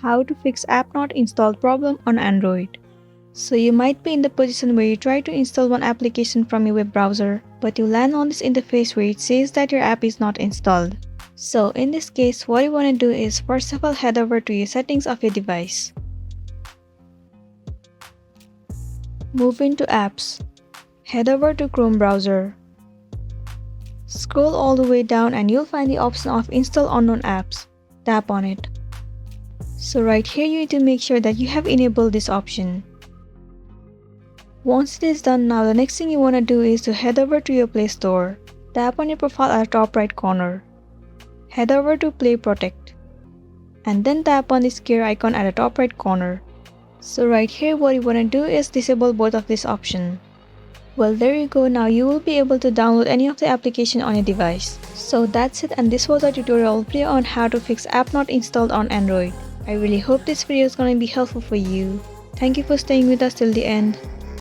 How to fix app not installed problem on Android. So you might be in the position where you try to install one application from your web browser, but you land on this interface where it says that your app is not installed. So in this case, what you want to do is first of all head over to your settings of your device. Move into apps. Head over to Chrome browser. Scroll all the way down and you'll find the option of install unknown apps. Tap on it. So right here you need to make sure that you have enabled this option. Once it is done, now the next thing you want to do is to head over to your Play Store. Tap on your profile at the top right corner. Head over to Play Protect. And then tap on this gear icon at the top right corner. So right here what you want to do is disable both of these options. Well, there you go. Now you will be able to download any of the application on your device. So that's it, and this was a tutorial video on how to fix app not installed on Android. I really hope this video is going to be helpful for you. Thank you for staying with us till the end.